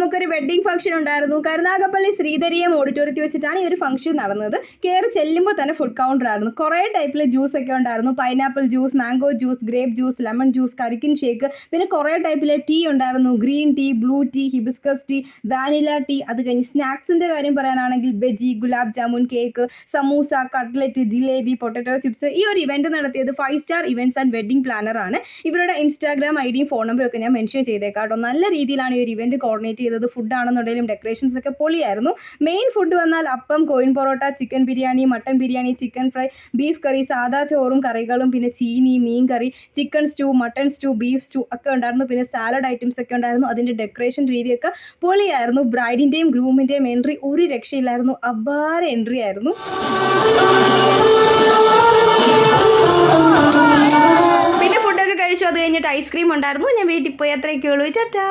നമുക്കൊരു wedding function ഉണ്ടായിരുന്നു. കരുനാഗപ്പള്ളി ശ്രീധരിയം ഓഡിറ്റോറിയത്തിൽ വെച്ചിട്ടാണ് ഈ ഒരു ഫംഗ്ഷൻ നടന്നത്. കയറി ചെല്ലുമ്പോൾ തന്നെ ഫുഡ് കൗണ്ടർ ആയിരുന്നു. കുറേ ടൈപ്പിൽ ജ്യൂസ് ഒക്കെ ഉണ്ടായിരുന്നു. Pineapple juice, mango juice, grape juice, lemon juice, കരിക്കിൻ shake, പിന്നെ കുറേ ടൈപ്പിലെ ടീ ഉണ്ടായിരുന്നു. Green tea, blue tea, hibiscus tea, vanilla tea. അത് കഴിഞ്ഞ് സ്നാക്സിൻ്റെ കാര്യം പറയാനാണെങ്കിൽ bajji, gulab jamun, cake, samosa, cutlet, jalebi, potato chips. ഈ ഒരു ഇവന്റ് നടത്തിയത് 5 star events and wedding planar ആണ്. ഇവരുടെ ഇൻസ്റ്റാഗ്രാം ഐഡിയും ഫോൺ നമ്പറും ഒക്കെ ഞാൻ മെൻഷൻ ചെയ്തേക്കാം കേട്ടോ. നല്ല രീതിയിലാണ് ഈ ഒരു ഇവന്റ് കോർഡിനേറ്റ് ചെയ്തത്. ഫുഡ് ആണെന്നുണ്ടെങ്കിലും ഡെക്കറേഷൻസ് ഒക്കെ പൊളിയായിരുന്നു. മെയിൻ ഫുഡ് വന്നാൽ appam, coin parotta, chicken biryani, mutton biryani, chicken fry, beef curry, സാദാ ചോറും കറികളും, പിന്നെ ചീനി, മീൻ curry, chicken stew, mutton stew, beef stew ഒക്കെ ഉണ്ടായിരുന്നു. പിന്നെ സാലഡ് ഐറ്റംസ് ഒക്കെ ഉണ്ടായിരുന്നു. അതിൻ്റെ ഡെക്കറേഷൻ രീതിയൊക്കെ പൊളിയായിരുന്നു. ബ്രൈഡിൻ്റെയും ഗ്രൂമിൻ്റെയും എൻട്രി ഒരു രക്ഷയില്ലായിരുന്നു. അപാര എൻട്രി ആയിരുന്നു. പിന്നെ ഫുഡൊക്കെ കഴിച്ചു. അത് കഴിഞ്ഞിട്ട് ഐസ്ക്രീം ഉണ്ടായിരുന്നു. ഞാൻ വീട്ടിൽ പോയി. അത്രയൊക്കെ ഉള്ളൂ. ടാറ്റാ.